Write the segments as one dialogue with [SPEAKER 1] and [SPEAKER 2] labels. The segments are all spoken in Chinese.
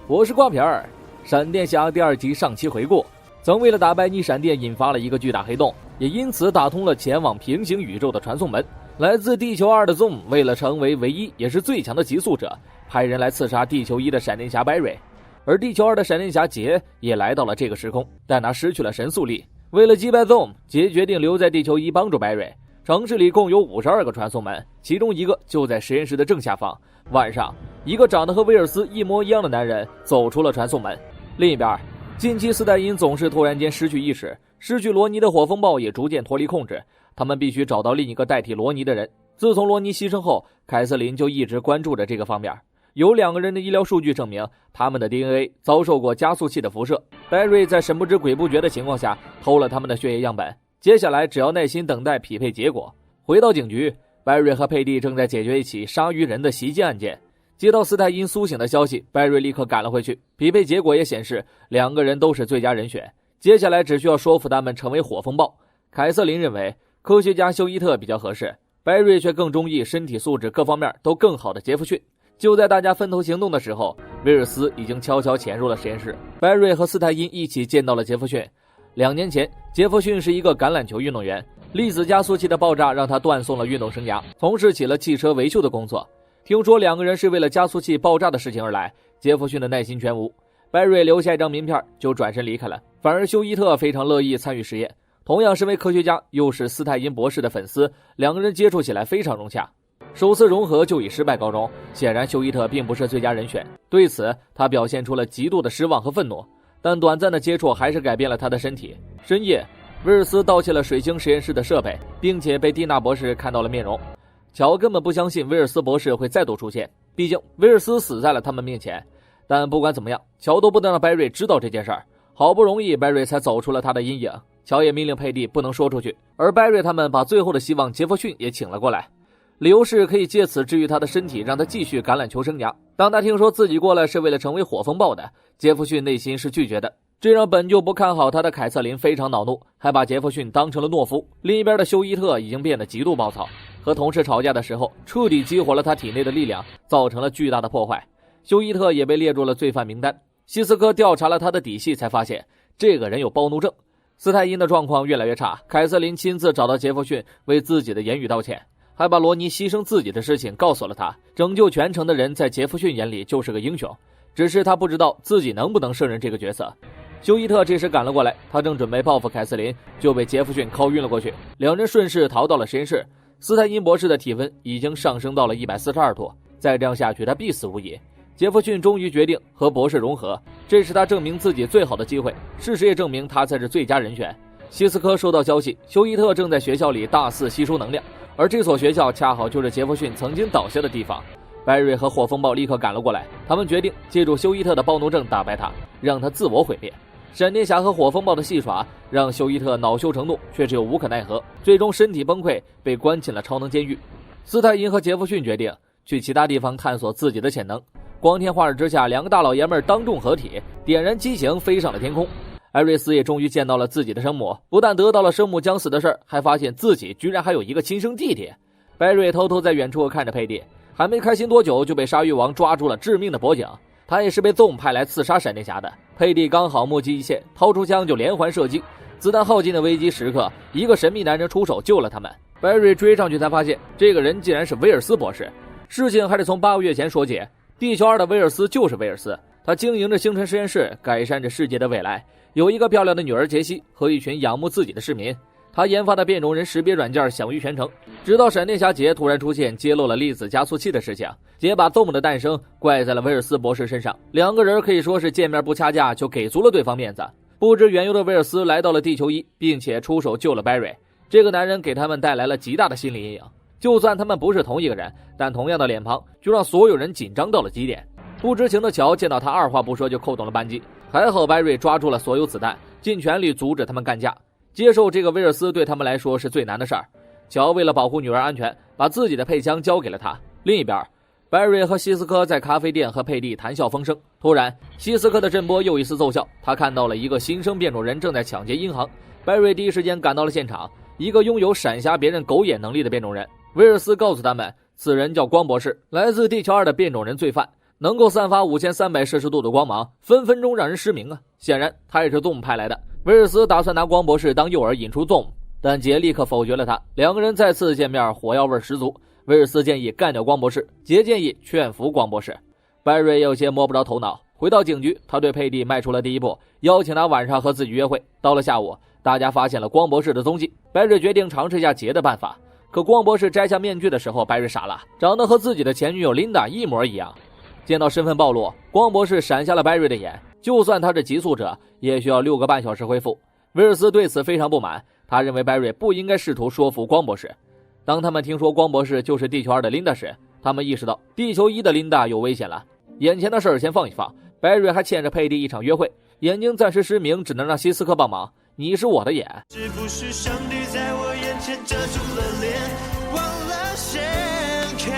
[SPEAKER 1] 我是瓜皮儿。闪电侠第2集上期回顾，曾为了打败逆闪电引发了一个巨大黑洞，也因此打通了前往平行宇宙的传送门。来自地球2的 Zoom 为了成为唯一也是最强的极速者，派人来刺杀地球1的闪电侠 Barry， 而地球2的闪电侠杰也来到了这个时空，但他失去了神速力。为了击败 Zoom， 杰决定留在地球1帮助 Barry。城市里共有52个传送门，其中一个就在实验室的正下方。晚上，一个长得和威尔斯一模一样的男人走出了传送门。另一边，近期斯泰因总是突然间失去意识，失去罗尼的火风暴也逐渐脱离控制，他们必须找到另一个代替罗尼的人。自从罗尼牺牲后，凯瑟琳就一直关注着这个方面。有2个人的医疗数据证明，他们的 DNA 遭受过加速器的辐射。Barry 在神不知鬼不觉的情况下偷了他们的血液样本，接下来只要耐心等待匹配结果。回到警局，Barry 和佩蒂正在解决一起鲨鱼人的袭击案件。接到斯泰因苏醒的消息， Barry 立刻赶了回去，匹配结果也显示2个人都是最佳人选。接下来只需要说服他们成为火风暴。凯瑟琳认为科学家休伊特比较合适， Barry 却更中意身体素质各方面都更好的杰弗逊。就在大家分头行动的时候，威尔斯已经悄悄潜入了实验室。Barry 和斯泰因一起见到了杰弗逊。2年前，杰弗逊是一个橄榄球运动员，粒子加速器的爆炸让他断送了运动生涯，从事起了汽车维修的工作。听说2个人是为了加速器爆炸的事情而来，杰弗逊的耐心全无。Barry 留下一张名片就转身离开了，反而休伊特非常乐意参与实验。同样身为科学家又是斯泰因博士的粉丝，2个人接触起来非常融洽。首次融合就以失败告终，显然休伊特并不是最佳人选。对此，他表现出了极度的失望和愤怒，但短暂的接触还是改变了他的身体。深夜，威尔斯盗窃了水星实验室的设备，并且被蒂娜博士看到了面容。乔根本不相信威尔斯博士会再度出现，毕竟威尔斯死在了他们面前。但不管怎么样，乔都不能让 Barry 知道这件事儿。好不容易 Barry 才走出了他的阴影，乔也命令佩蒂不能说出去。而 Barry 他们把最后的希望杰弗逊也请了过来，理由是可以借此治愈他的身体，让他继续橄榄球生涯。当他听说自己过来是为了成为火风暴的，杰弗逊内心是拒绝的，这让本就不看好他的凯瑟琳非常恼怒，还把杰弗逊当成了懦夫。另一边的休伊特已经变得极度暴躁，和同事吵架的时候彻底激活了他体内的力量，造成了巨大的破坏。休伊特也被列入了罪犯名单。希斯科调查了他的底细，才发现这个人有暴怒症。斯泰因的状况越来越差，凯瑟琳亲自找到杰弗逊，为自己的言语道歉，还把罗尼牺牲自己的事情告诉了他。拯救全城的人在杰弗逊眼里就是个英雄，只是他不知道自己能不能胜任这个角色。休伊特这时赶了过来，他正准备报复凯瑟琳，就被杰弗逊敲晕了过去。2人顺势逃到了实验室。斯泰因博士的体温已经上升到了142度，再这样下去他必死无疑。杰弗逊终于决定和博士融合，这是他证明自己最好的机会，事实也证明他才是最佳人选。希斯科收到消息，休伊特正在学校里大肆吸收能量，而这所学校恰好就是杰弗逊曾经倒下的地方。Barry 和火风暴立刻赶了过来，他们决定借助休伊特的暴怒症打败他，让他自我毁灭。闪电侠和火风暴的戏耍让休伊特恼羞成怒，却只有无可奈何，最终身体崩溃，被关进了超能监狱。斯泰因和杰弗逊决定去其他地方探索自己的潜能。光天化日之下，2个大老爷们当众合体，点燃激情飞上了天空。艾瑞斯也终于见到了自己的生母，不但得到了生母将死的事儿，还发现自己居然还有一个亲生弟弟。Barry 偷偷在远处看着佩蒂，还没开心多久就被鲨鱼王抓住了致命的脖颈。他也是被 Zoom 派来刺杀闪电侠的。佩蒂刚好目击一切，掏出枪就连环射击。子弹耗尽的危机时刻，一个神秘男人出手救了他们。Barry 追上去才发现，这个人竟然是威尔斯博士。事情还得从8个月前说起。地球2的威尔斯就是威尔斯，他经营着星辰实验室，改善着世界的未来，有一个漂亮的女儿杰西和一群仰慕自己的市民。他研发的变种人识别软件享誉全城，直到闪电侠杰突然出现，揭露了粒子加速器的事情。杰把Zoom的诞生怪在了威尔斯博士身上，2个人可以说是见面不掐架，就给足了对方面子。不知缘由的威尔斯来到了地球1，并且出手救了 Barry。 这个男人给他们带来了极大的心理阴影，就算他们不是同一个人，但同样的脸庞就让所有人紧张到了极点。不知情的乔见到他二话不说就扣动了扳机，还好 Barry 抓住了所有子弹，尽全力阻止他们干架。接受这个威尔斯对他们来说是最难的事儿。乔为了保护女儿安全，把自己的配枪交给了他。另一边，Barry 和希斯科在咖啡店和佩蒂谈笑风生。突然，希斯科的震波又一次奏效，他看到了一个新生变种人正在抢劫银行。Barry 第一时间赶到了现场，一个拥有闪瞎别人狗眼能力的变种人。威尔斯告诉他们，此人叫光博士，来自地球2的变种人罪犯。能够散发5300摄氏度的光芒，分分钟让人失明啊！显然他也是 Zoom 派来的。威尔斯打算拿光博士当诱饵引出 Zoom， 但杰立刻否决了他。两个人再次见面，火药味十足。威尔斯建议干掉光博士，杰建议劝服光博士。白瑞有些摸不着头脑。回到警局，他对佩蒂迈出了第一步，邀请他晚上和自己约会。到了下午，大家发现了光博士的踪迹。白瑞决定尝试一下杰的办法。可光博士摘下面具的时候，白瑞傻了，长得和自己的前女友琳达一模一样。见到身份暴露，光博士闪瞎了白瑞的眼。就算他是极速者，也需要6个半小时恢复。威尔斯对此非常不满，他认为白瑞不应该试图说服光博士。当他们听说光博士就是地球2的琳达时，他们意识到地球1的琳达有危险了。眼前的事儿先放一放，白瑞还欠着佩蒂一场约会，眼睛暂时失明，只能让希斯科帮忙。你是我的眼。
[SPEAKER 2] 是不是上帝在我眼前遮住了脸，忘了掀开？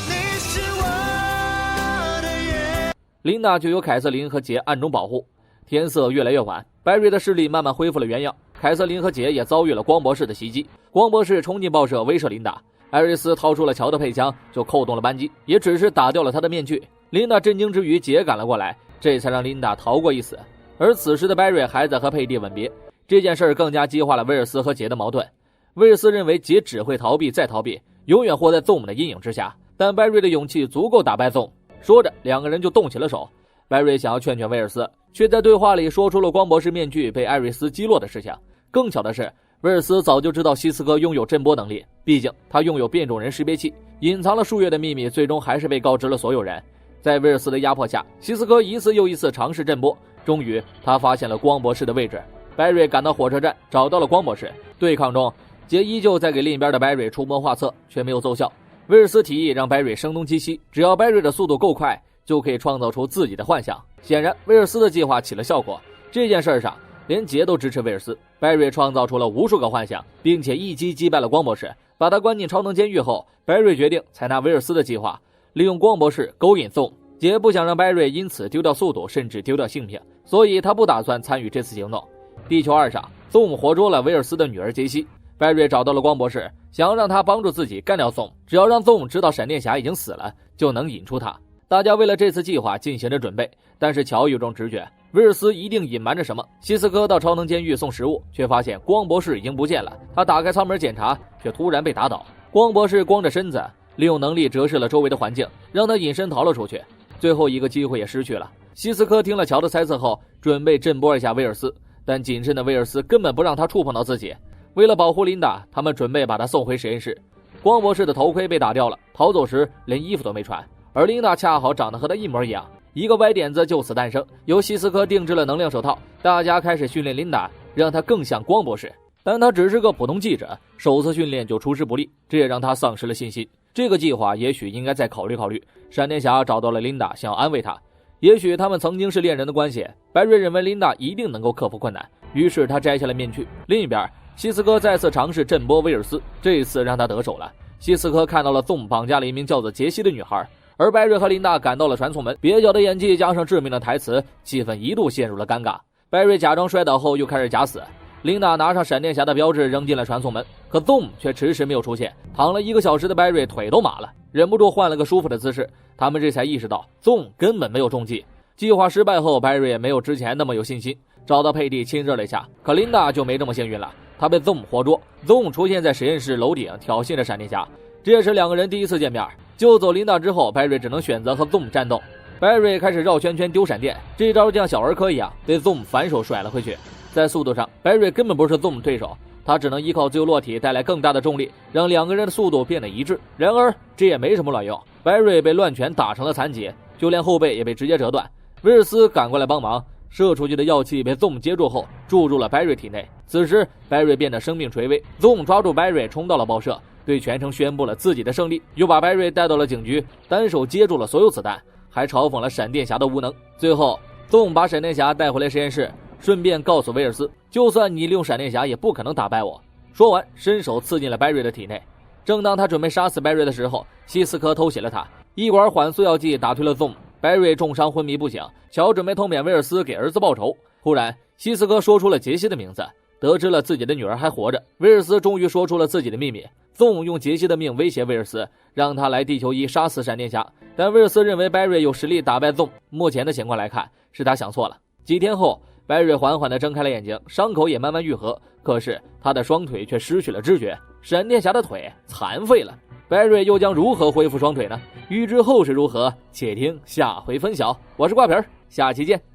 [SPEAKER 2] 你是我的眼。
[SPEAKER 1] 琳达就由凯瑟琳和杰暗中保护。天色越来越晚，白瑞的视力慢慢恢复了原样。凯瑟琳和杰也遭遇了光博士的袭击，光博士冲进报社威慑琳达。艾瑞斯掏出了乔的配枪，就扣动了扳机，也只是打掉了他的面具。琳达震惊之余，杰赶了过来，这才让琳达逃过一死。而此时的白瑞还在和佩蒂吻别，这件事更加激化了威尔斯和杰的矛盾。威尔斯认为杰只会逃避再逃避，永远活在 Zoom 的阴影之下，但白瑞的勇气足够打败 Zoom。说着，两个人就动起了手。白瑞想要劝劝威尔斯，却在对话里说出了光博士面具被艾瑞斯击落的事情。更巧的是，威尔斯早就知道希斯科拥有震波能力，毕竟他拥有变种人识别器。隐藏了数月的秘密，最终还是被告知了所有人。在威尔斯的压迫下，希斯科一次又一次尝试震波，终于他发现了光博士的位置。白瑞赶到火车站，找到了光博士。对抗中，杰依旧在给另一边的白瑞出谋划策，却没有奏效。威尔斯提议让白瑞声东击西，只要白瑞的速度够快，就可以创造出自己的幻想。显然，威尔斯的计划起了效果。这件事上，连杰都支持威尔斯。白瑞创造出了无数个幻想，并且一击击败了光博士，把他关进超能监狱后，白瑞决定采纳威尔斯的计划，利用光博士勾引Zoom。杰不想让白瑞因此丢掉速度，甚至丢掉性命，所以他不打算参与这次行动。地球2上，Zoom活捉了威尔斯的女儿杰西。白瑞找到了光博士，想要让他帮助自己干掉Zoom，只要让Zoom知道闪电侠已经死了，就能引出他。大家为了这次计划进行着准备，但是乔有种直觉，威尔斯一定隐瞒着什么。希斯科到超能监狱送食物，却发现光博士已经不见了。他打开舱门检查，却突然被打倒。光博士光着身子，利用能力折射了周围的环境，让他隐身逃了出去。最后一个机会也失去了。希斯科听了乔的猜测后，准备震波一下威尔斯，但谨慎的威尔斯根本不让他触碰到自己。为了保护琳达，他们准备把他送回实验室。光博士的头盔被打掉了，逃走时连衣服都没穿，而琳达恰好长得和他一模一样。一个歪点子就此诞生，由希斯科定制了能量手套，大家开始训练琳达，让他更像光博士。但他只是个普通记者，首次训练就出师不利，这也让他丧失了信心。这个计划也许应该再考虑考虑。闪电侠找到了琳达，想要安慰她，也许他们曾经是恋人的关系。白瑞认为琳达一定能够克服困难，于是他摘下了面具。另一边，希斯科再次尝试震波威尔斯，这一次让他得手了。希斯科看到了Zoom绑架了一名叫做杰西的女孩，而白瑞和琳达赶到了传送门，蹩脚的演技加上致命的台词，气氛一度陷入了尴尬。白瑞假装摔倒后又开始假死，琳达拿上闪电侠的标志扔进了传送门，可 Zoom 却迟迟没有出现。躺了1个小时的白瑞腿都麻了，忍不住换了个舒服的姿势。他们这才意识到 Zoom 根本没有中计。计划失败后，白瑞也没有之前那么有信心，找到佩蒂亲热了一下。可琳达就没这么幸运了，她被 Zoom 活捉。Zoom 出现在实验室楼顶，挑衅着闪电侠。这也是两个人第一次见面。救走琳达之后，白瑞只能选择和 Zoom 战斗。白瑞开始绕圈圈丢闪电，这招像小儿科一样被 Zoom 反手甩了回去。在速度上，白瑞根本不是 Zoom 对手，他只能依靠自由落体带来更大的重力，让两个人的速度变得一致。然而这也没什么卵用，白瑞被乱拳打成了残疾，就连后背也被直接折断。威尔斯赶过来帮忙，射出去的药气被 Zoom 接住后注入了白瑞体内。此时白瑞变得生命垂危， Zoom 抓住白瑞冲到了报社，对全城宣布了自己的胜利，又把白瑞带到了警局，单手接住了所有子弹，还嘲讽了闪电侠的无能。最后 Zoom 把闪电侠带回来实验室，顺便告诉威尔斯，就算你利用闪电侠也不可能打败我。说完伸手刺进了白瑞的体内。正当他准备杀死白瑞的时候，希斯科偷袭了他，一管缓速药剂打退了 Zoom， 白瑞重伤昏迷不醒。乔准备痛扁威尔斯给儿子报仇，忽然希斯科说出了杰西的名字。得知了自己的女儿还活着，威尔斯终于说出了自己的秘密。Zoom 用杰西的命威胁威尔斯，让他来地球仪杀死闪电侠，但威尔斯认为 Barry 有实力打败 Zoom。目前的情况来看，是他想错了。几天后，Barry 缓缓地睁开了眼睛，伤口也慢慢愈合，可是他的双腿却失去了知觉，闪电侠的腿残废了。Barry 又将如何恢复双腿呢？欲知后事如何，且听下回分晓。我是挂皮儿，下期见。